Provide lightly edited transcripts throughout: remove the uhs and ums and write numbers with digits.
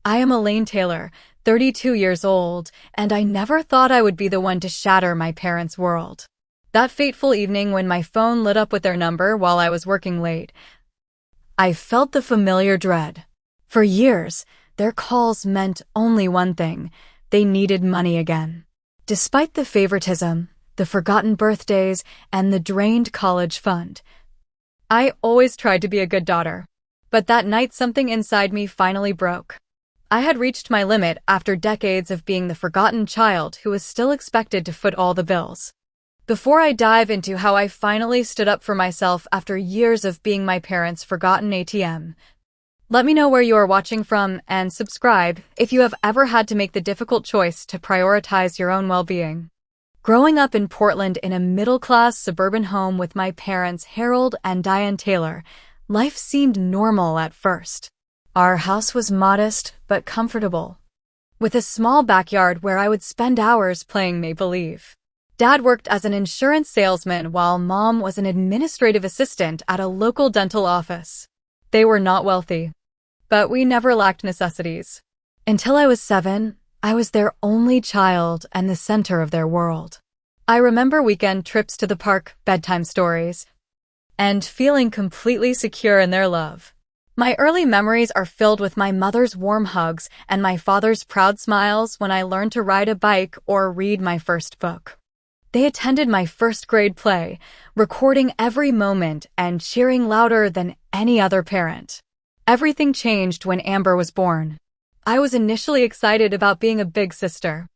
I am Elaine Taylor, 32 years old, and I never thought I would be the one to shatter my parents' world. That fateful evening when my phone lit up with their number while I was working late, I felt the familiar dread. For years, their calls meant only one thing: they needed money again. Despite the favoritism, the forgotten birthdays, and the drained college fund, I always tried to be a good daughter. But that night something inside me finally broke. I had reached my limit after decades of being the forgotten child who was still expected to foot all the bills. Before I dive into how I finally stood up for myself after years of being my parents' forgotten ATM, let me know where you are watching from and subscribe if you have ever had to make the difficult choice to prioritize your own well-being. Growing up in Portland in a middle-class suburban home with my parents Harold and Diane Taylor, life seemed normal at first. Our house was modest but comfortable, with a small backyard where I would spend hours playing make-believe. Dad worked as an insurance salesman while Mom was an administrative assistant at a local dental office. They were not wealthy, but we never lacked necessities. Until I was 7, I was their only child and the center of their world. I remember weekend trips to the park, bedtime stories, and feeling completely secure in their love. My early memories are filled with my mother's warm hugs and my father's proud smiles when I learned to ride a bike or read my first book. They attended my first grade play, recording every moment and cheering louder than any other parent. Everything changed when Amber was born. I was initially excited about being a big sister.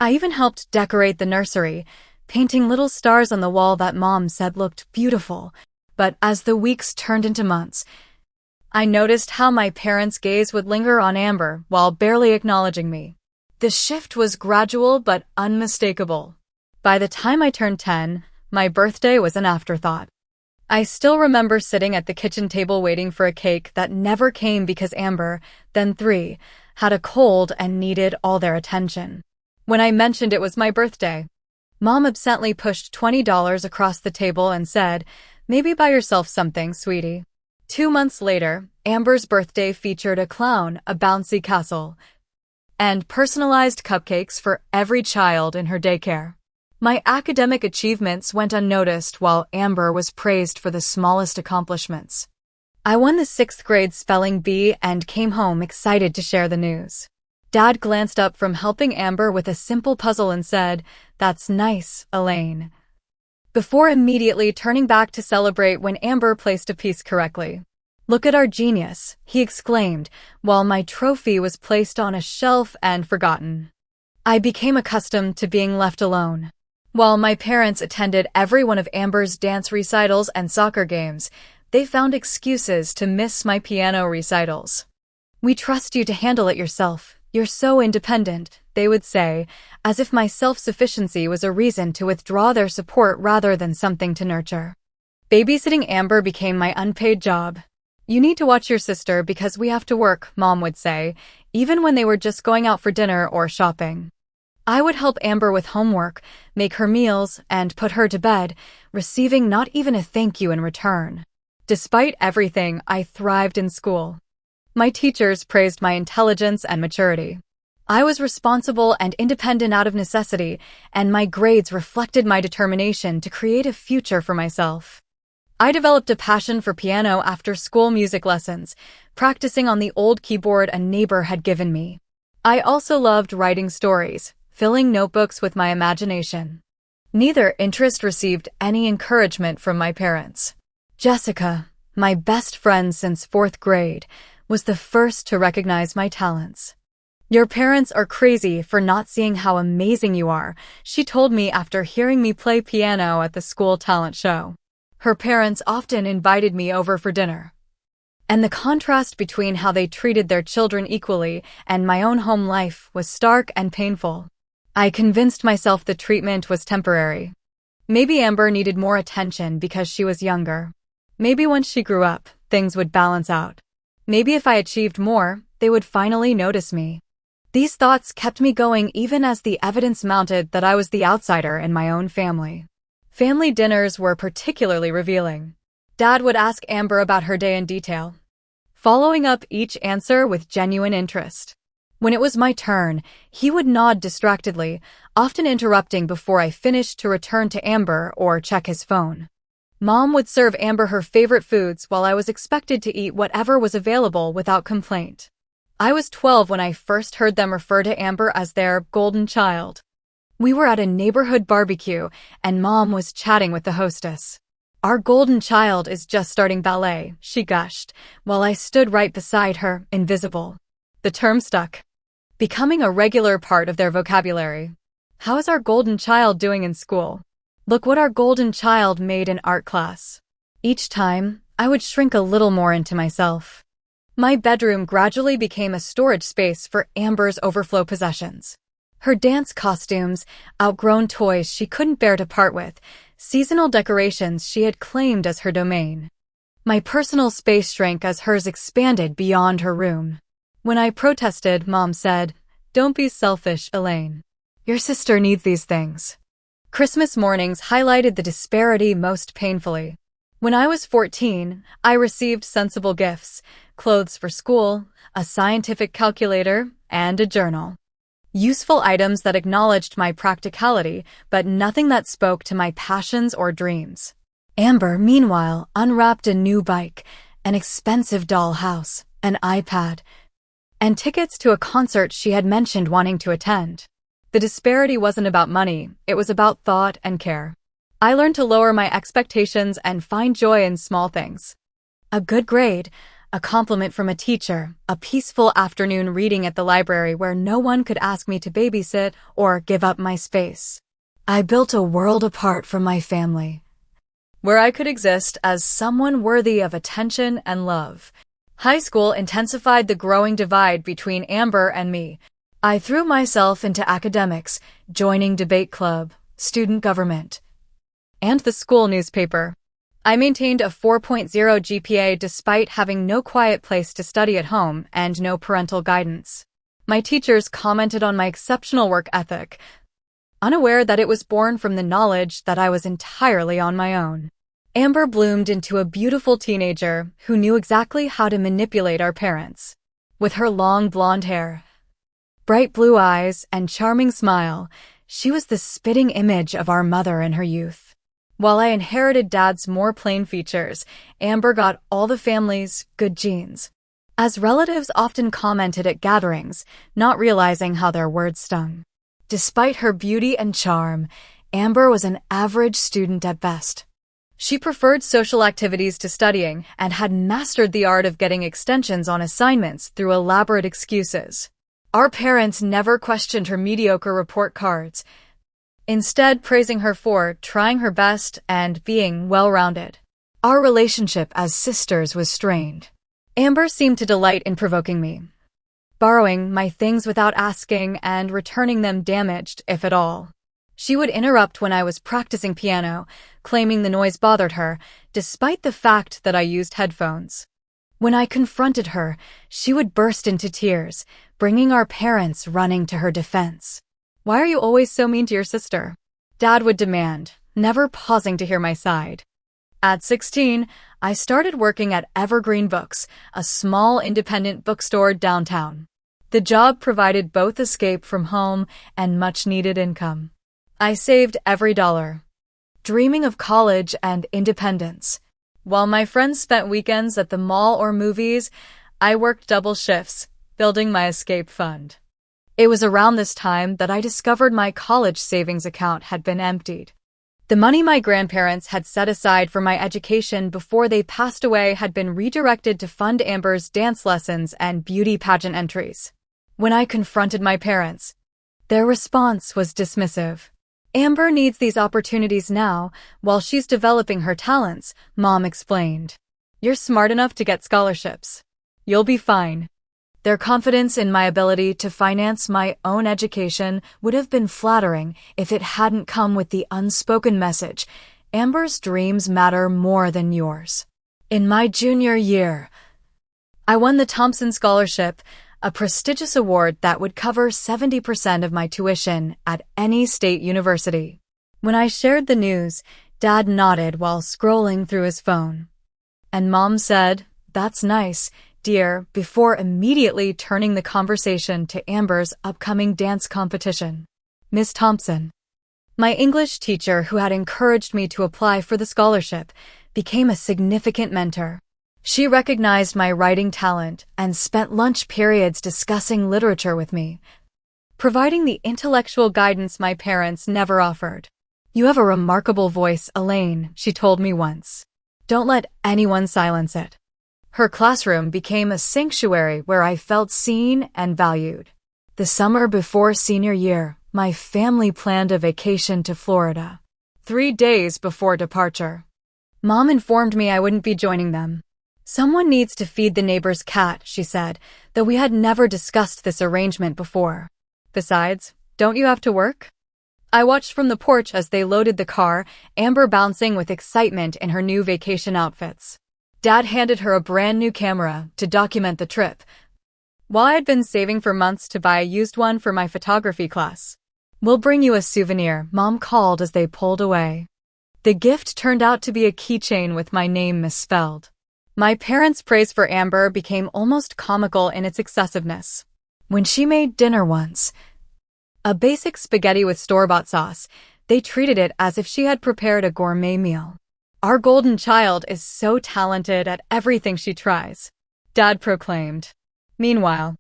I even helped decorate the nursery, painting little stars on the wall that Mom said looked beautiful. But as the weeks turned into months, I noticed how my parents' gaze would linger on Amber while barely acknowledging me. The shift was gradual but unmistakable. By the time I turned 10, my birthday was an afterthought. I still remember sitting at the kitchen table waiting for a cake that never came because Amber, then 3, had a cold and needed all their attention. When I mentioned it was my birthday, Mom absently pushed $20 across the table and said, "Maybe buy yourself something, sweetie." 2 months later, Amber's birthday featured a clown, a bouncy castle, and personalized cupcakes for every child in her daycare. My academic achievements went unnoticed while Amber was praised for the smallest accomplishments. I won the 6th grade spelling bee and came home excited to share the news. Dad glanced up from helping Amber with a simple puzzle and said, "That's nice, Elaine," before immediately turning back to celebrate when Amber placed a piece correctly. "Look at our genius," he exclaimed, while my trophy was placed on a shelf and forgotten. I became accustomed to being left alone. While my parents attended every one of Amber's dance recitals and soccer games, they found excuses to miss my piano recitals. "We trust you to handle it yourself. You're so independent," they would say, as if my self-sufficiency was a reason to withdraw their support rather than something to nurture. Babysitting Amber became my unpaid job. "You need to watch your sister because we have to work," Mom would say, even when they were just going out for dinner or shopping. I would help Amber with homework, make her meals, and put her to bed, receiving not even a thank you in return. Despite everything, I thrived in school. My teachers praised my intelligence and maturity. I was responsible and independent out of necessity, and my grades reflected my determination to create a future for myself. I developed a passion for piano after school music lessons, practicing on the old keyboard a neighbor had given me. I also loved writing stories, filling notebooks with my imagination. Neither interest received any encouragement from my parents. Jessica, my best friend since 4th grade, was the first to recognize my talents. "Your parents are crazy for not seeing how amazing you are," she told me after hearing me play piano at the school talent show. Her parents often invited me over for dinner, and the contrast between how they treated their children equally and my own home life was stark and painful. I convinced myself the treatment was temporary. Maybe Amber needed more attention because she was younger. Maybe once she grew up, things would balance out. Maybe if I achieved more, they would finally notice me. These thoughts kept me going even as the evidence mounted that I was the outsider in my own family. Family dinners were particularly revealing. Dad would ask Amber about her day in detail, following up each answer with genuine interest. When it was my turn, he would nod distractedly, often interrupting before I finished to return to Amber or check his phone. Mom would serve Amber her favorite foods while I was expected to eat whatever was available without complaint. I was 12 when I first heard them refer to Amber as their golden child. We were at a neighborhood barbecue, and Mom was chatting with the hostess. "Our golden child is just starting ballet," she gushed, while I stood right beside her, invisible. The term stuck, becoming a regular part of their vocabulary. "How is our golden child doing in school? Look what our golden child made in art class." Each time, I would shrink a little more into myself. My bedroom gradually became a storage space for Amber's overflow possessions. Her dance costumes, outgrown toys she couldn't bear to part with, seasonal decorations she had claimed as her domain. My personal space shrank as hers expanded beyond her room. When I protested, Mom said, "Don't be selfish, Elaine. Your sister needs these things." Christmas mornings highlighted the disparity most painfully. When I was 14, I received sensible gifts: clothes for school, a scientific calculator, and a journal. Useful items that acknowledged my practicality, but nothing that spoke to my passions or dreams. Amber, meanwhile, unwrapped a new bike, an expensive dollhouse, an iPad, and tickets to a concert she had mentioned wanting to attend. The disparity wasn't about money, it was about thought and care. I learned to lower my expectations and find joy in small things. A good grade, a compliment from a teacher, a peaceful afternoon reading at the library where no one could ask me to babysit or give up my space. I built a world apart from my family, where I could exist as someone worthy of attention and love. High school intensified the growing divide between Amber and me. I threw myself into academics, joining debate club, student government, and the school newspaper. I maintained a 4.0 GPA despite having no quiet place to study at home and no parental guidance. My teachers commented on my exceptional work ethic, unaware that it was born from the knowledge that I was entirely on my own. Amber bloomed into a beautiful teenager who knew exactly how to manipulate our parents. With her long blonde hair, bright blue eyes, and charming smile, she was the spitting image of our mother in her youth. While I inherited Dad's more plain features, Amber got all the family's good genes. As relatives often commented at gatherings, not realizing how their words stung. Despite her beauty and charm, Amber was an average student at best. She preferred social activities to studying and had mastered the art of getting extensions on assignments through elaborate excuses. Our parents never questioned her mediocre report cards, instead praising her for trying her best and being well-rounded. Our relationship as sisters was strained. Amber seemed to delight in provoking me, borrowing my things without asking and returning them damaged, if at all. She would interrupt when I was practicing piano, claiming the noise bothered her, despite the fact that I used headphones. When I confronted her, she would burst into tears, bringing our parents running to her defense. "Why are you always so mean to your sister?" Dad would demand, never pausing to hear my side. At 16, I started working at Evergreen Books, a small independent bookstore downtown. The job provided both escape from home and much-needed income. I saved every dollar, dreaming of college and independence. While my friends spent weekends at the mall or movies, I worked double shifts, building my escape fund. It was around this time that I discovered my college savings account had been emptied. The money my grandparents had set aside for my education before they passed away had been redirected to fund Amber's dance lessons and beauty pageant entries. When I confronted my parents, their response was dismissive. "Amber needs these opportunities now, while she's developing her talents," Mom explained. "You're smart enough to get scholarships. You'll be fine." Their confidence in my ability to finance my own education would have been flattering if it hadn't come with the unspoken message, "Amber's dreams matter more than yours." In my junior year, I won the Thompson Scholarship, a prestigious award that would cover 70% of my tuition at any state university. When I shared the news, Dad nodded while scrolling through his phone. And Mom said, "That's nice. dear, before immediately turning the conversation to Amber's upcoming dance competition. Miss Thompson, my English teacher who had encouraged me to apply for the scholarship, became a significant mentor. She recognized my writing talent and spent lunch periods discussing literature with me, providing the intellectual guidance my parents never offered. You have a remarkable voice, Elaine, she told me once. Don't let anyone silence it. Her classroom became a sanctuary where I felt seen and valued. The summer before senior year, my family planned a vacation to Florida. 3 days before departure, Mom informed me I wouldn't be joining them. Someone needs to feed the neighbor's cat, she said, though we had never discussed this arrangement before. Besides, don't you have to work? I watched from the porch as they loaded the car, Amber bouncing with excitement in her new vacation outfits. Dad handed her a brand new camera to document the trip, while I had been saving for months to buy a used one for my photography class. We'll bring you a souvenir, Mom called as they pulled away. The gift turned out to be a keychain with my name misspelled. My parents' praise for Amber became almost comical in its excessiveness. When she made dinner once, a basic spaghetti with store-bought sauce, they treated it as if she had prepared a gourmet meal. Our golden child is so talented at everything she tries, Dad proclaimed. Meanwhile,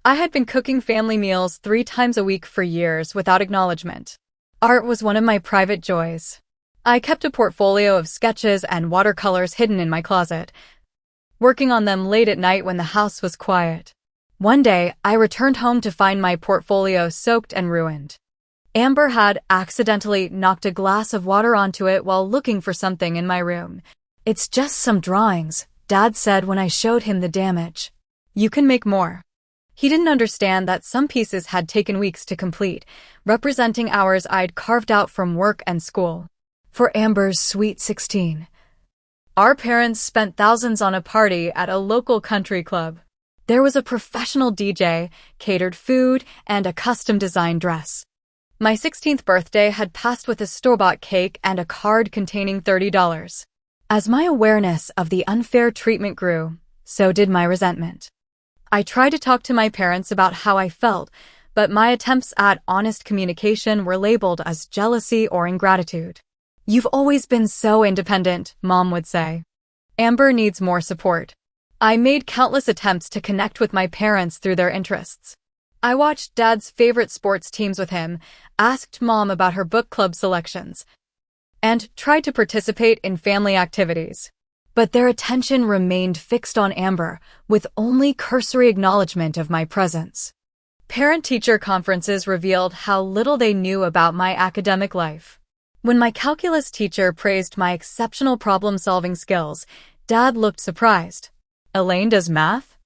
I had been cooking family meals 3 times a week for years without acknowledgement. Art was one of my private joys. I kept a portfolio of sketches and watercolors hidden in my closet, working on them late at night when the house was quiet. One day, I returned home to find my portfolio soaked and ruined. Amber had accidentally knocked a glass of water onto it while looking for something in my room. It's just some drawings, Dad said when I showed him the damage. You can make more. He didn't understand that some pieces had taken weeks to complete, representing hours I'd carved out from work and school. For Amber's sweet 16. Our parents spent thousands on a party at a local country club. There was a professional DJ, catered food, and a custom-designed dress. My 16th birthday had passed with a store-bought cake and a card containing $30. As my awareness of the unfair treatment grew, so did my resentment. I tried to talk to my parents about how I felt, but my attempts at honest communication were labeled as jealousy or ingratitude. You've always been so independent, Mom would say. Amber needs more support. I made countless attempts to connect with my parents through their interests. I watched Dad's favorite sports teams with him, asked Mom about her book club selections, and tried to participate in family activities. But their attention remained fixed on Amber, with only cursory acknowledgement of my presence. Parent-teacher conferences revealed how little they knew about my academic life. When my calculus teacher praised my exceptional problem-solving skills, Dad looked surprised. Elaine does math?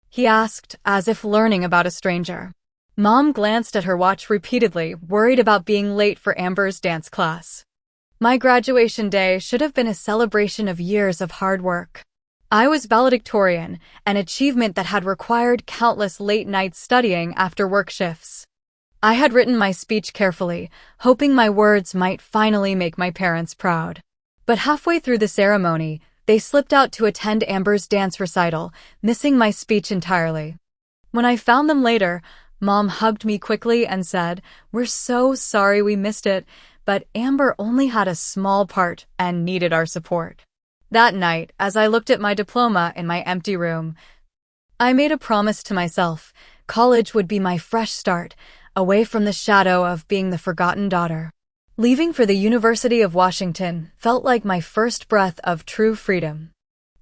He asked, as if learning about a stranger. Mom glanced at her watch repeatedly, worried about being late for Amber's dance class. My graduation day should have been a celebration of years of hard work. I was valedictorian, an achievement that had required countless late nights studying after work shifts. I had written my speech carefully, hoping my words might finally make my parents proud. But halfway through the ceremony, they slipped out to attend Amber's dance recital, missing my speech entirely. When I found them later, Mom hugged me quickly and said, "We're so sorry we missed it, but Amber only had a small part and needed our support." That night, as I looked at my diploma in my empty room, I made a promise to myself. College would be my fresh start, away from the shadow of being the forgotten daughter. Leaving for the University of Washington felt like my first breath of true freedom.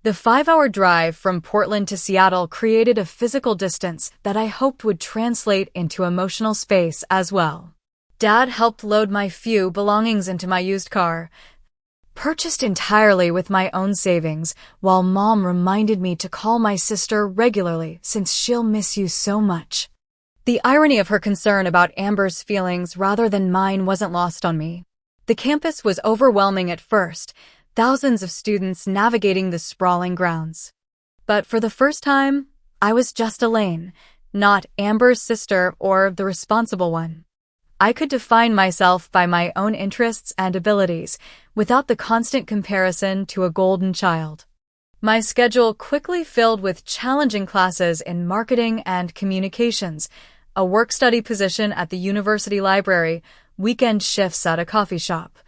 The 5-hour drive from Portland to Seattle created a physical distance that I hoped would translate into emotional space as well. Dad helped load my few belongings into my used car, purchased entirely with my own savings, while Mom reminded me to call my sister regularly since she'll miss you so much. The irony of her concern about Amber's feelings rather than mine wasn't lost on me. The campus was overwhelming at first, thousands of students navigating the sprawling grounds. But for the first time, I was just Elaine, not Amber's sister or the responsible one. I could define myself by my own interests and abilities, without the constant comparison to a golden child. My schedule quickly filled with challenging classes in marketing and communications, a work-study position at the university library, weekend shifts at a coffee shop,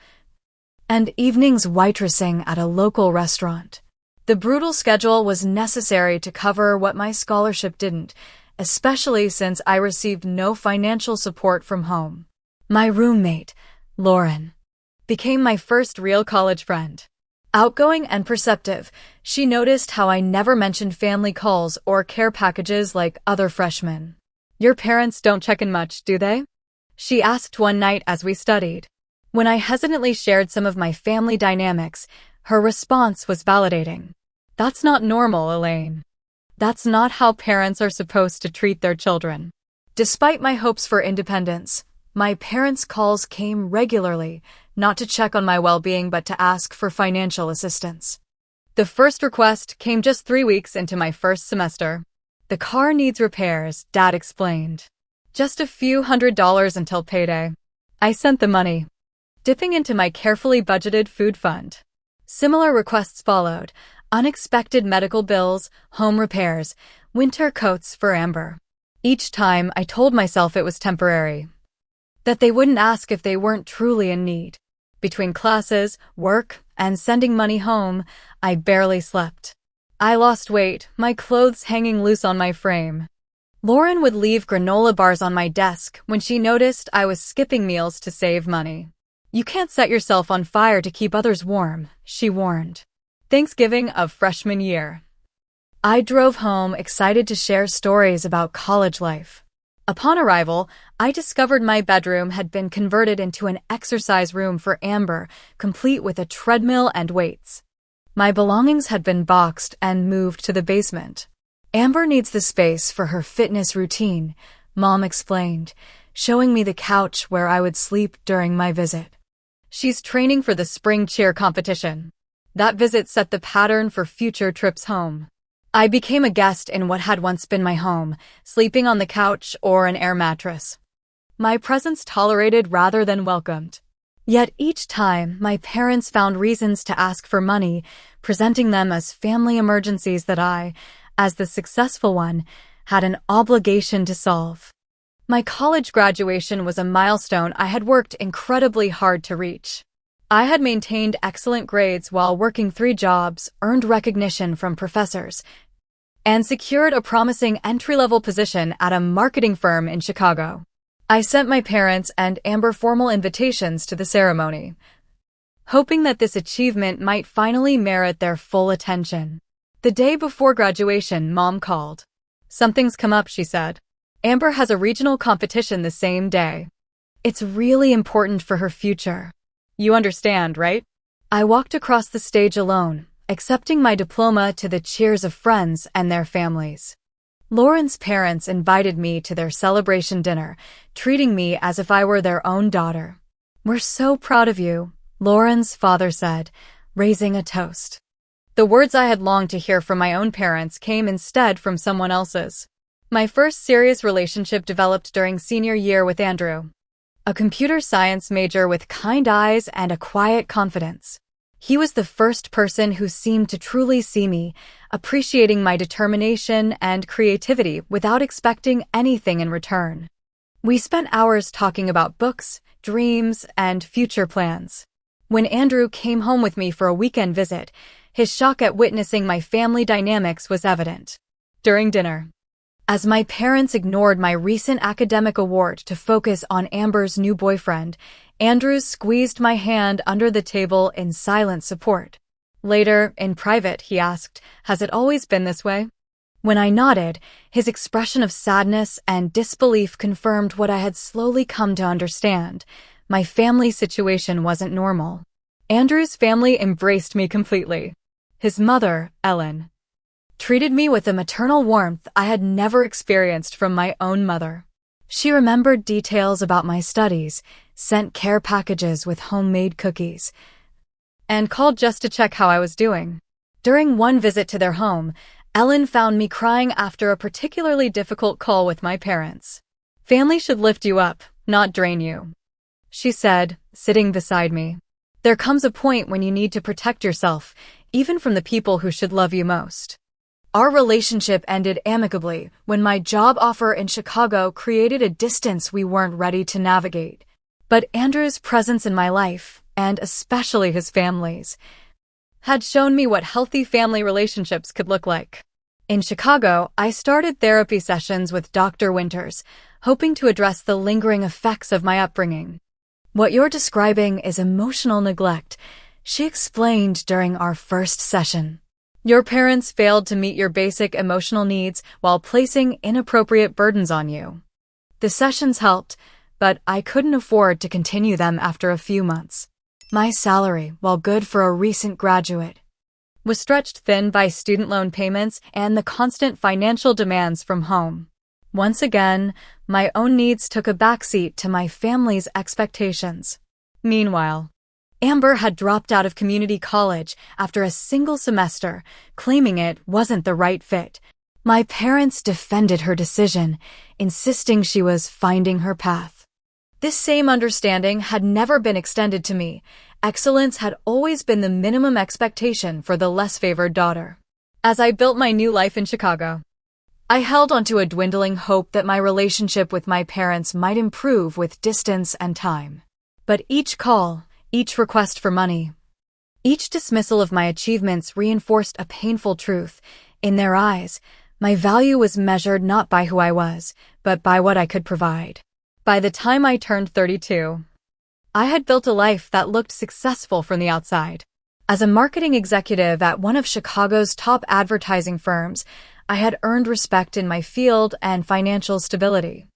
and evenings waitressing at a local restaurant. The brutal schedule was necessary to cover what my scholarship didn't, especially since I received no financial support from home. My roommate, Lauren, became my first real college friend. Outgoing and perceptive, she noticed how I never mentioned family calls or care packages like other freshmen. "Your parents don't check in much, do they?" she asked one night as we studied. When I hesitantly shared some of my family dynamics, her response was validating. "That's not normal, Elaine. That's not how parents are supposed to treat their children." Despite my hopes for independence, my parents' calls came regularly, not to check on my well-being but to ask for financial assistance. The first request came just 3 weeks into my first semester. "The car needs repairs," Dad explained. "Just a few $100s until payday." I sent the money, dipping into my carefully budgeted food fund. Similar requests followed: unexpected medical bills, home repairs, winter coats for Amber. Each time I told myself it was temporary, that they wouldn't ask if they weren't truly in need. Between classes, work, and sending money home, I barely slept. I lost weight, my clothes hanging loose on my frame. Lauren would leave granola bars on my desk when she noticed I was skipping meals to save money. "You can't set yourself on fire to keep others warm," she warned. Thanksgiving of freshman year. I drove home excited to share stories about college life. Upon arrival, I discovered my bedroom had been converted into an exercise room for Amber, complete with a treadmill and weights. My belongings had been boxed and moved to the basement. "Amber needs the space for her fitness routine," Mom explained, showing me the couch where I would sleep during my visit. "She's training for the spring cheer competition." That visit set the pattern for future trips home. I became a guest in what had once been my home, sleeping on the couch or an air mattress. My presence tolerated rather than welcomed. Yet each time, my parents found reasons to ask for money, presenting them as family emergencies that I, as the successful one, had an obligation to solve. My college graduation was a milestone I had worked incredibly hard to reach. I had maintained excellent grades while working 3 jobs, earned recognition from professors, and secured a promising entry-level position at a marketing firm in Chicago. I sent my parents and Amber formal invitations to the ceremony, hoping that this achievement might finally merit their full attention. The day before graduation, Mom called. "Something's come up," she said. "Amber has a regional competition the same day. It's really important for her future. You understand, right?" I walked across the stage alone, accepting my diploma to the cheers of friends and their families. Lauren's parents invited me to their celebration dinner, treating me as if I were their own daughter. "We're so proud of you," Lauren's father said, raising a toast. The words I had longed to hear from my own parents came instead from someone else's. My first serious relationship developed during senior year with Andrew, a computer science major with kind eyes and a quiet confidence. He was the first person who seemed to truly see me, appreciating my determination and creativity without expecting anything in return. We spent hours talking about books, dreams, and future plans. When Andrew came home with me for a weekend visit, his shock at witnessing my family dynamics was evident. During dinner, as my parents ignored my recent academic award to focus on Amber's new boyfriend, Andrew squeezed my hand under the table in silent support. Later, in private, he asked, "Has it always been this way?" When I nodded, his expression of sadness and disbelief confirmed what I had slowly come to understand. My family situation wasn't normal. Andrew's family embraced me completely. His mother, Ellen, treated me with a maternal warmth I had never experienced from my own mother. She remembered details about my studies, sent care packages with homemade cookies, and called just to check how I was doing. During one visit to their home, Ellen found me crying after a particularly difficult call with my parents. "Family should lift you up, not drain you," she said, sitting beside me. "There comes a point when you need to protect yourself, even from the people who should love you most. Our relationship ended amicably when my job offer in Chicago created a distance we weren't ready to navigate. But Andrew's presence in my life, and especially his family's, had shown me what healthy family relationships could look like. In Chicago, I started therapy sessions with Dr. Winters, hoping to address the lingering effects of my upbringing. "What you're describing is emotional neglect," she explained during our first session. "Your parents failed to meet your basic emotional needs while placing inappropriate burdens on you." The sessions helped, but I couldn't afford to continue them after a few months. My salary, while good for a recent graduate, was stretched thin by student loan payments and the constant financial demands from home. Once again, my own needs took a backseat to my family's expectations. Meanwhile, Amber had dropped out of community college after a single semester, claiming it wasn't the right fit. My parents defended her decision, insisting she was finding her path. This same understanding had never been extended to me. Excellence had always been the minimum expectation for the less favored daughter. As I built my new life in Chicago, I held onto a dwindling hope that my relationship with my parents might improve with distance and time. But each call, each request for money, each dismissal of my achievements reinforced a painful truth. In their eyes, my value was measured not by who I was, but by what I could provide. By the time I turned 32, I had built a life that looked successful from the outside. As a marketing executive at one of Chicago's top advertising firms, I had earned respect in my field and financial stability.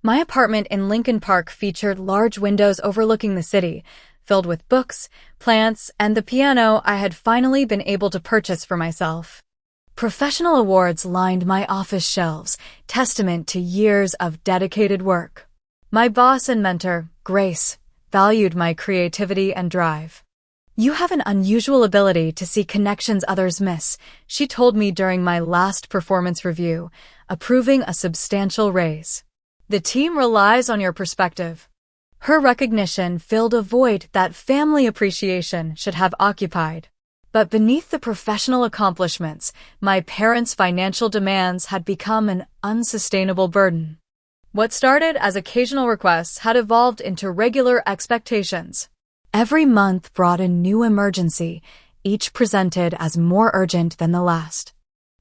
My apartment in Lincoln Park featured large windows overlooking the city, filled with books, plants, and the piano I had finally been able to purchase for myself. Professional awards lined my office shelves, testament to years of dedicated work. My boss and mentor, Grace, valued my creativity and drive. "You have an unusual ability to see connections others miss," she told me during my last performance review, approving a substantial raise. "The team relies on your perspective." Her recognition filled a void that family appreciation should have occupied. But beneath the professional accomplishments, my parents' financial demands had become an unsustainable burden. What started as occasional requests had evolved into regular expectations. Every month brought a new emergency, each presented as more urgent than the last.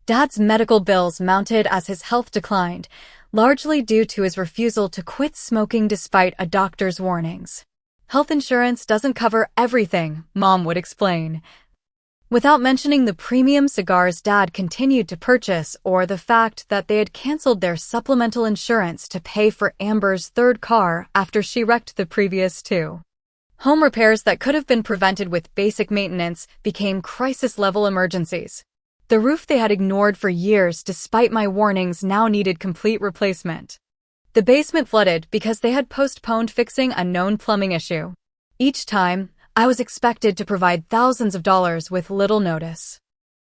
Dad's medical bills mounted as his health declined, largely due to his refusal to quit smoking despite a doctor's warnings. "Health insurance doesn't cover everything," Mom would explain, without mentioning the premium cigars Dad continued to purchase or the fact that they had canceled their supplemental insurance to pay for Amber's third car after she wrecked the previous two. Home repairs that could have been prevented with basic maintenance became crisis-level emergencies. The roof they had ignored for years despite my warnings now needed complete replacement. The basement flooded because they had postponed fixing a known plumbing issue. Each time, I was expected to provide thousands of dollars with little notice.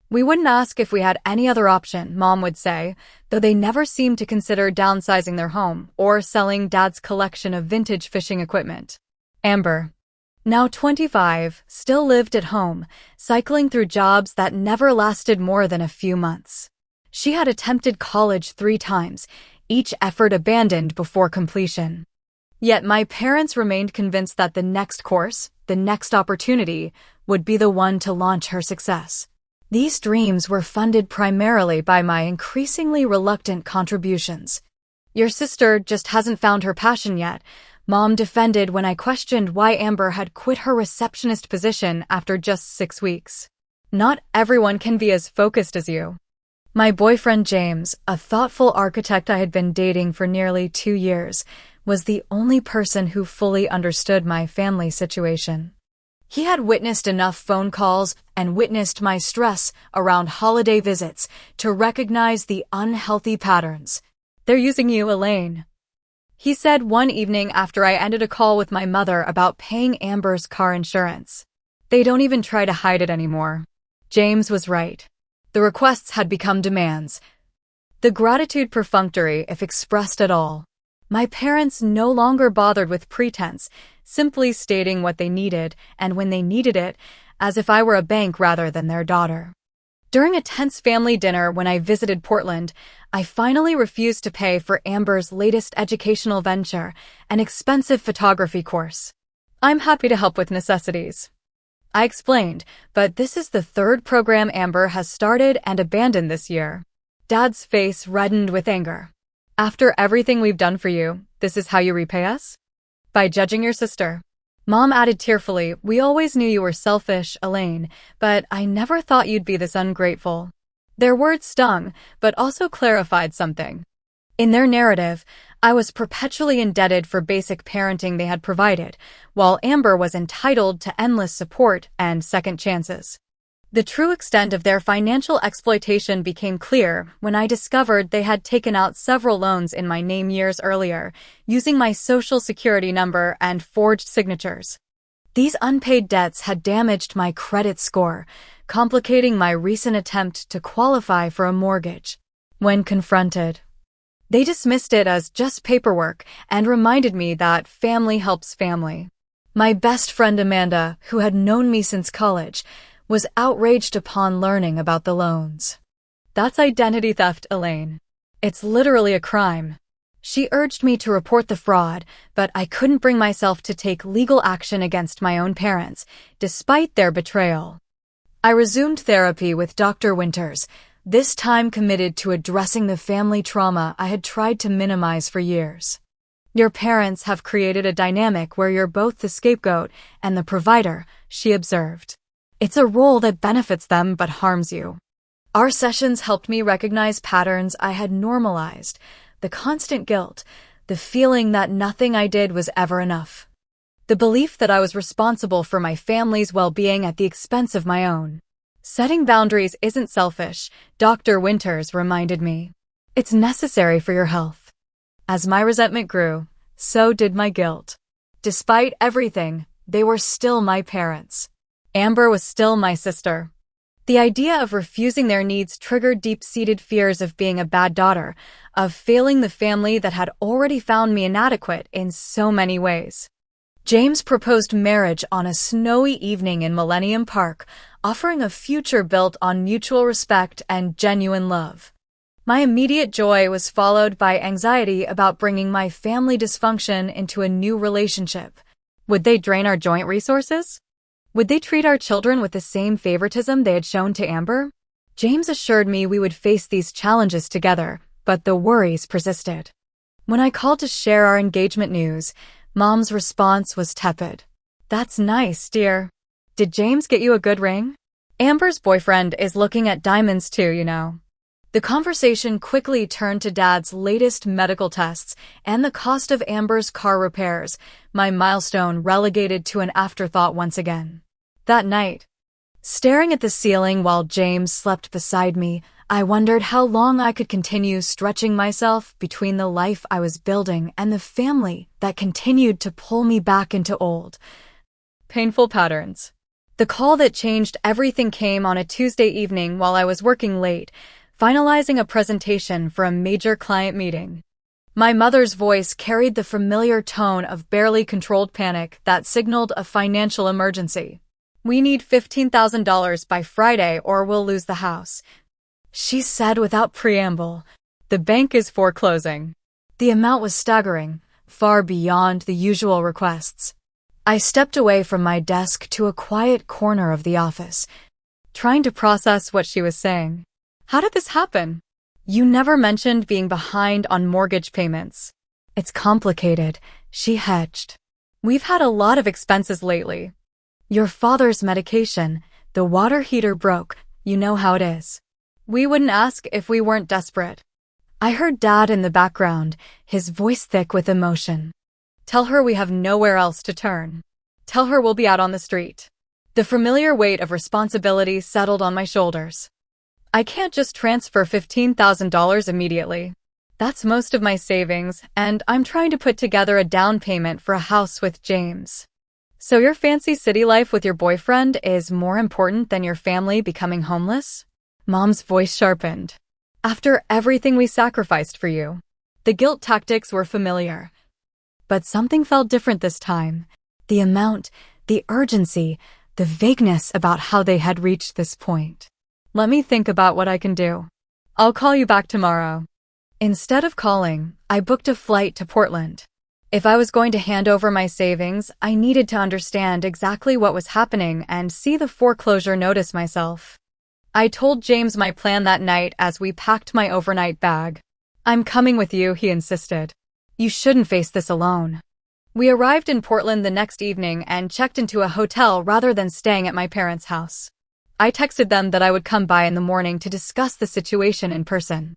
"We wouldn't ask if we had any other option," Mom would say, though they never seemed to consider downsizing their home or selling Dad's collection of vintage fishing equipment. Amber, now 25, still lived at home, cycling through jobs that never lasted more than a few months. She had attempted college 3 times, each effort abandoned before completion. Yet my parents remained convinced that the next course, the next opportunity, would be the one to launch her success. These dreams were funded primarily by my increasingly reluctant contributions. "Your sister just hasn't found her passion yet," Mom defended when I questioned why Amber had quit her receptionist position after just 6 weeks. "Not everyone can be as focused as you." My boyfriend James, a thoughtful architect I had been dating for nearly 2 years, was the only person who fully understood my family situation. He had witnessed enough phone calls and witnessed my stress around holiday visits to recognize the unhealthy patterns. "They're using you, Elaine," he said one evening after I ended a call with my mother about paying Amber's car insurance. "They don't even try to hide it anymore." James was right. The requests had become demands. The gratitude perfunctory if expressed at all. My parents no longer bothered with pretense, simply stating what they needed and when they needed it, as if I were a bank rather than their daughter. During a tense family dinner when I visited Portland, I finally refused to pay for Amber's latest educational venture, an expensive photography course. "I'm happy to help with necessities," I explained, "but this is the third program Amber has started and abandoned this year." Dad's face reddened with anger. "After everything we've done for you, this is how you repay us? By judging your sister." Mom added tearfully, "We always knew you were selfish, Elaine, but I never thought you'd be this ungrateful." Their words stung, but also clarified something. In their narrative, I was perpetually indebted for basic parenting they had provided, while Amber was entitled to endless support and second chances. The true extent of their financial exploitation became clear when I discovered they had taken out several loans in my name years earlier, using my social security number and forged signatures. These unpaid debts had damaged my credit score, complicating my recent attempt to qualify for a mortgage. When confronted, they dismissed it as just paperwork and reminded me that family helps family. My best friend Amanda, who had known me since college, was outraged upon learning about the loans. "That's identity theft, Elaine. It's literally a crime." She urged me to report the fraud, but I couldn't bring myself to take legal action against my own parents, despite their betrayal. I resumed therapy with Dr. Winters, this time committed to addressing the family trauma I had tried to minimize for years. "Your parents have created a dynamic where you're both the scapegoat and the provider," she observed. "It's a role that benefits them but harms you." Our sessions helped me recognize patterns I had normalized, the constant guilt, the feeling that nothing I did was ever enough, the belief that I was responsible for my family's well-being at the expense of my own. "Setting boundaries isn't selfish," Dr. Winters reminded me. "It's necessary for your health." As my resentment grew, so did my guilt. Despite everything, they were still my parents. Amber was still my sister. The idea of refusing their needs triggered deep-seated fears of being a bad daughter, of failing the family that had already found me inadequate in so many ways. James proposed marriage on a snowy evening in Millennium Park, offering a future built on mutual respect and genuine love. My immediate joy was followed by anxiety about bringing my family dysfunction into a new relationship. Would they drain our joint resources? Would they treat our children with the same favoritism they had shown to Amber? James assured me we would face these challenges together, but the worries persisted. When I called to share our engagement news, Mom's response was tepid. "That's nice, dear. Did James get you a good ring? Amber's boyfriend is looking at diamonds too, you know." The conversation quickly turned to Dad's latest medical tests and the cost of Amber's car repairs, my milestone relegated to an afterthought once again. That night, staring at the ceiling while James slept beside me, I wondered how long I could continue stretching myself between the life I was building and the family that continued to pull me back into old, painful patterns. The call that changed everything came on a Tuesday evening while I was working late, finalizing a presentation for a major client meeting. My mother's voice carried the familiar tone of barely controlled panic that signaled a financial emergency. "We need $15,000 by Friday or we'll lose the house," she said without preamble. "The bank is foreclosing." The amount was staggering, far beyond the usual requests. I stepped away from my desk to a quiet corner of the office, trying to process what she was saying. "How did this happen? You never mentioned being behind on mortgage payments." "It's complicated," she hedged. "We've had a lot of expenses lately. Your father's medication, the water heater broke, you know how it is. We wouldn't ask if we weren't desperate." I heard Dad in the background, his voice thick with emotion. "Tell her we have nowhere else to turn. Tell her we'll be out on the street." The familiar weight of responsibility settled on my shoulders. I can't just transfer $15,000 immediately. That's most of my savings, and I'm trying to put together a down payment for a house with James. "So your fancy city life with your boyfriend is more important than your family becoming homeless?" Mom's voice sharpened. "After everything we sacrificed for you." The guilt tactics were familiar. But something felt different this time. The amount, the urgency, the vagueness about how they had reached this point. Let me think about what I can do. I'll call you back tomorrow. Instead of calling, I booked a flight to Portland. If I was going to hand over my savings, I needed to understand exactly what was happening and see the foreclosure notice myself. I told James my plan that night as we packed my overnight bag. "I'm coming with you," he insisted. "You shouldn't face this alone." We arrived in Portland the next evening and checked into a hotel rather than staying at my parents' house. I texted them that I would come by in the morning to discuss the situation in person.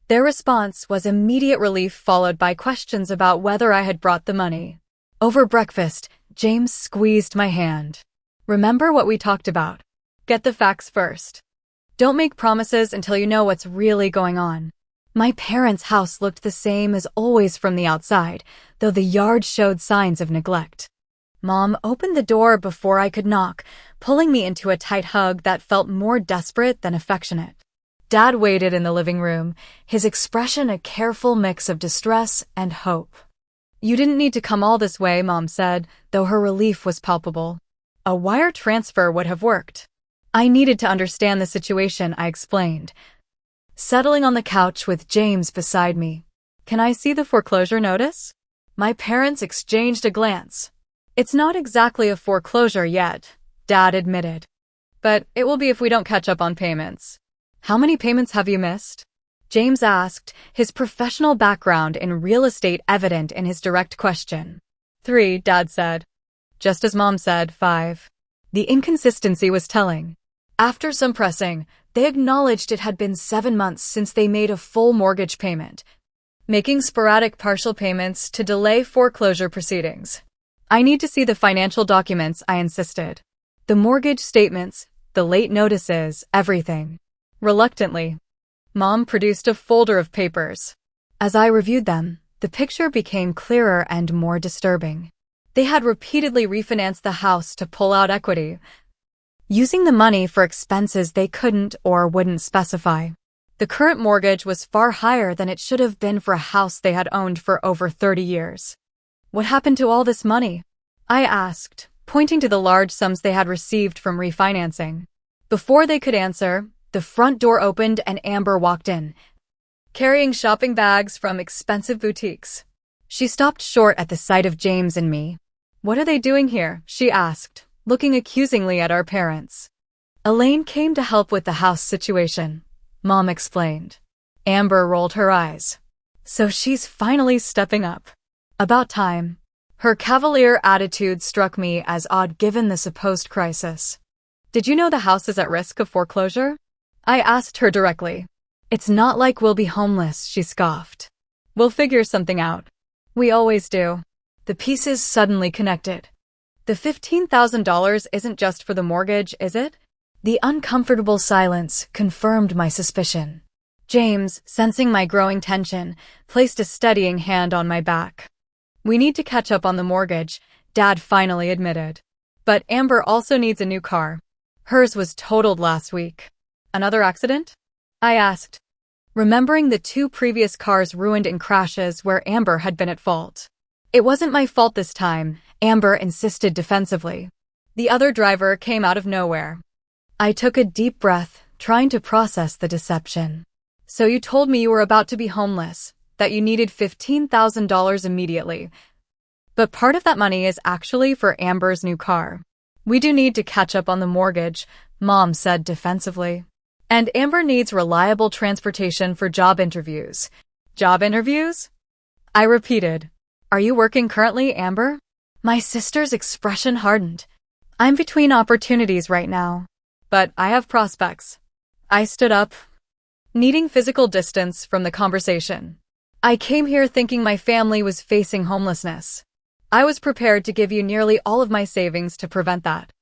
Their response was immediate relief followed by questions about whether I had brought the money. Over breakfast, James squeezed my hand. "Remember what we talked about. Get the facts first. Don't make promises until you know what's really going on." My parents' house looked the same as always from the outside, though the yard showed signs of neglect. Mom opened the door before I could knock, pulling me into a tight hug that felt more desperate than affectionate. Dad waited in the living room, his expression a careful mix of distress and hope. "You didn't need to come all this way," Mom said, though her relief was palpable. "A wire transfer would have worked." "I needed to understand the situation," I explained, settling on the couch with James beside me. "Can I see the foreclosure notice?" My parents exchanged a glance. "It's not exactly a foreclosure yet," Dad admitted. "But it will be if we don't catch up on payments." "How many payments have you missed?" James asked, his professional background in real estate evident in his direct question. "3, Dad said." Just as Mom said, 5. The inconsistency was telling. After some pressing, they acknowledged it had been 7 months since they made a full mortgage payment, making sporadic partial payments to delay foreclosure proceedings. "I need to see the financial documents," I insisted. "The mortgage statements, the late notices, everything." Reluctantly, Mom produced a folder of papers. As I reviewed them, the picture became clearer and more disturbing. They had repeatedly refinanced the house to pull out equity, using the money for expenses they couldn't or wouldn't specify. The current mortgage was far higher than it should have been for a house they had owned for over 30 years. "What happened to all this money?" I asked, pointing to the large sums they had received from refinancing. Before they could answer, the front door opened and Amber walked in, carrying shopping bags from expensive boutiques. She stopped short at the sight of James and me. "What are they doing here?" she asked, looking accusingly at our parents. "Elaine came to help with the house situation," Mom explained. Amber rolled her eyes. "So she's finally stepping up. About time." Her cavalier attitude struck me as odd given the supposed crisis. "Did you know the house is at risk of foreclosure?" I asked her directly. "It's not like we'll be homeless," she scoffed. "We'll figure something out. We always do." The pieces suddenly connected. "The $15,000 isn't just for the mortgage, is it?" The uncomfortable silence confirmed my suspicion. James, sensing my growing tension, placed a steadying hand on my back. "We need to catch up on the mortgage," Dad finally admitted. "But Amber also needs a new car. Hers was totaled last week." "Another accident?" I asked, remembering the 2 previous cars ruined in crashes where Amber had been at fault. "It wasn't my fault this time," Amber insisted defensively. "The other driver came out of nowhere." I took a deep breath, trying to process the deception. "So you told me you were about to be homeless, that you needed $15,000 immediately. But part of that money is actually for Amber's new car. We do need to catch up on the mortgage," Mom said defensively. "And Amber needs reliable transportation for job interviews." "Job interviews?" I repeated. "Are you working currently, Amber?" My sister's expression hardened. "I'm between opportunities right now. But I have prospects." I stood up, needing physical distance from the conversation. "I came here thinking my family was facing homelessness. I was prepared to give you nearly all of my savings to prevent that.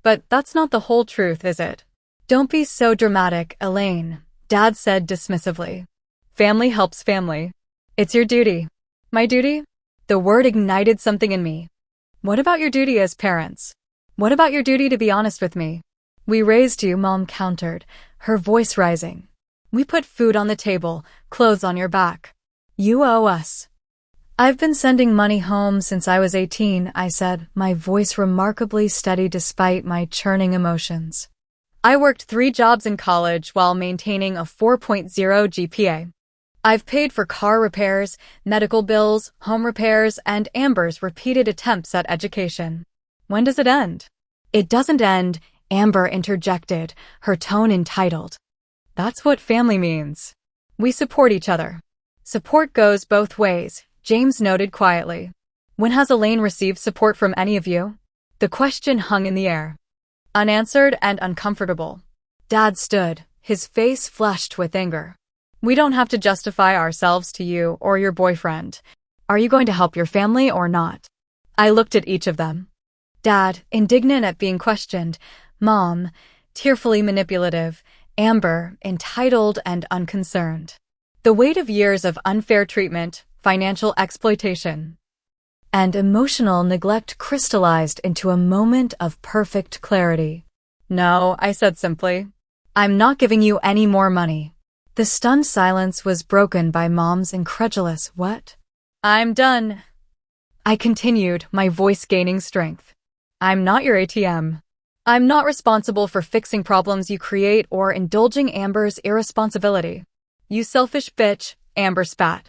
But that's not the whole truth, is it?" "Don't be so dramatic, Elaine," Dad said dismissively. "Family helps family. It's your duty." "My duty?" The word ignited something in me. "What about your duty as parents? What about your duty to be honest with me?" "We raised you," Mom countered, her voice rising. "We put food on the table, clothes on your back. You owe us." I've been sending money home since I was 18, I said, my voice remarkably steady despite my churning emotions. I worked 3 jobs in college while maintaining a 4.0 GPA. I've paid for car repairs, medical bills, home repairs, and Amber's repeated attempts at education. When does it end? It doesn't end, Amber interjected, her tone entitled. That's what family means. We support each other. Support goes both ways, James noted quietly. When has Elaine received support from any of you? The question hung in the air. Unanswered and uncomfortable. Dad stood, his face flushed with anger. We don't have to justify ourselves to you or your boyfriend. Are you going to help your family or not? I looked at each of them. Dad, indignant at being questioned. Mom, tearfully manipulative. Amber, entitled and unconcerned. The weight of years of unfair treatment, financial exploitation, and emotional neglect crystallized into a moment of perfect clarity. No, I said simply. I'm not giving you any more money. The stunned silence was broken by Mom's incredulous, "What?" I'm done. I continued, my voice gaining strength. I'm not your ATM. I'm not responsible for fixing problems you create or indulging Amber's irresponsibility. You selfish bitch, Amber spat.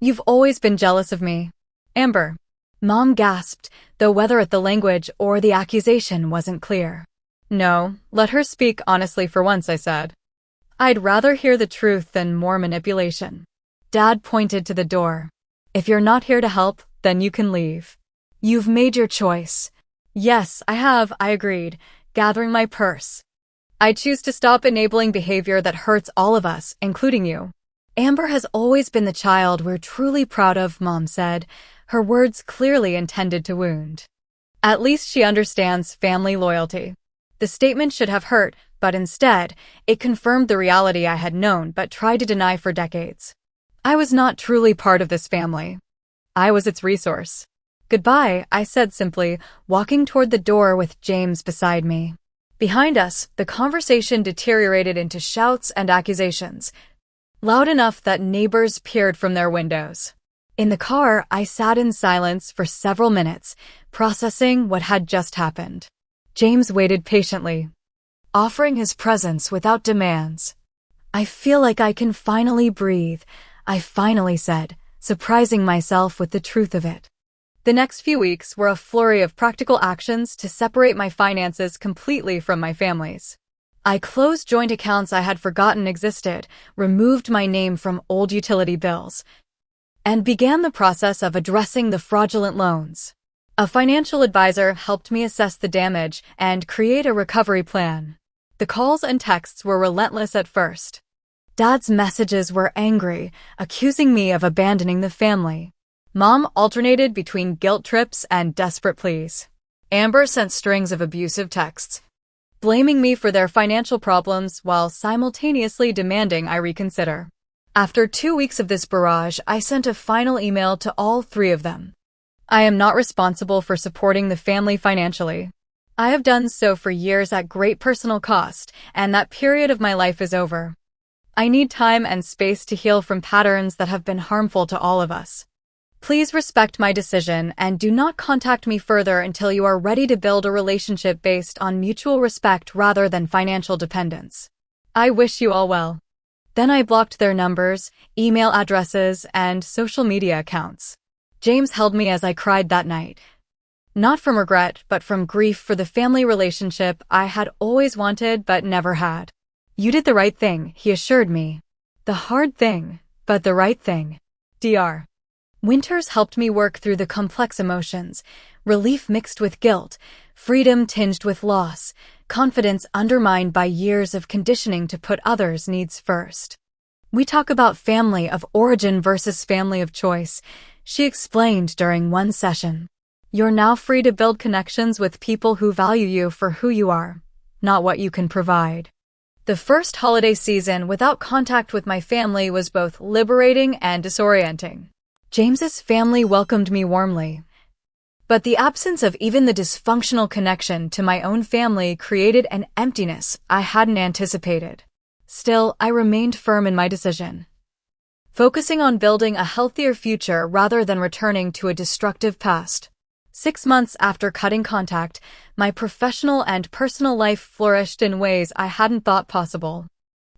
You've always been jealous of me. Amber. Mom gasped, though whether at the language or the accusation wasn't clear. No, let her speak honestly for once, I said. I'd rather hear the truth than more manipulation. Dad pointed to the door. If you're not here to help, then you can leave. You've made your choice. Yes, I have, I agreed, gathering my purse. I choose to stop enabling behavior that hurts all of us, including you. Amber has always been the child we're truly proud of, Mom said, her words clearly intended to wound. At least she understands family loyalty. The statement should have hurt, but instead, it confirmed the reality I had known but tried to deny for decades. I was not truly part of this family. I was its resource. Goodbye, I said simply, walking toward the door with James beside me. Behind us, the conversation deteriorated into shouts and accusations, loud enough that neighbors peered from their windows. In the car, I sat in silence for several minutes, processing what had just happened. James waited patiently, offering his presence without demands. I feel like I can finally breathe, I finally said, surprising myself with the truth of it. The next few weeks were a flurry of practical actions to separate my finances completely from my family's. I closed joint accounts I had forgotten existed, removed my name from old utility bills, and began the process of addressing the fraudulent loans. A financial advisor helped me assess the damage and create a recovery plan. The calls and texts were relentless at first. Dad's messages were angry, accusing me of abandoning the family. Mom alternated between guilt trips and desperate pleas. Amber sent strings of abusive texts, blaming me for their financial problems while simultaneously demanding I reconsider. After 2 weeks of this barrage, I sent a final email to all 3 of them. I am not responsible for supporting the family financially. I have done so for years at great personal cost, and that period of my life is over. I need time and space to heal from patterns that have been harmful to all of us. Please respect my decision and do not contact me further until you are ready to build a relationship based on mutual respect rather than financial dependence. I wish you all well. Then I blocked their numbers, email addresses, and social media accounts. James held me as I cried that night. Not from regret, but from grief for the family relationship I had always wanted but never had. You did the right thing, he assured me. The hard thing, but the right thing. Dr. Winters helped me work through the complex emotions, relief mixed with guilt, freedom tinged with loss, confidence undermined by years of conditioning to put others' needs first. We talk about family of origin versus family of choice, she explained during one session. You're now free to build connections with people who value you for who you are, not what you can provide. The first holiday season without contact with my family was both liberating and disorienting. James's family welcomed me warmly, but the absence of even the dysfunctional connection to my own family created an emptiness I hadn't anticipated. Still, I remained firm in my decision. focusing on building a healthier future rather than returning to a destructive past. 6 months after cutting contact, my professional and personal life flourished in ways I hadn't thought possible.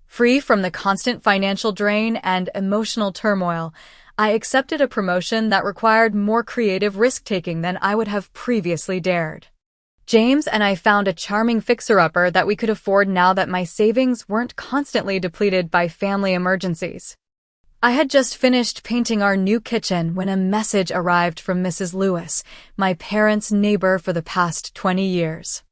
Free from the constant financial drain and emotional turmoil, I accepted a promotion that required more creative risk-taking than I would have previously dared. James and I found a charming fixer-upper that we could afford now that my savings weren't constantly depleted by family emergencies. I had just finished painting our new kitchen when a message arrived from Mrs. Lewis, my parents' neighbor for the past 20 years.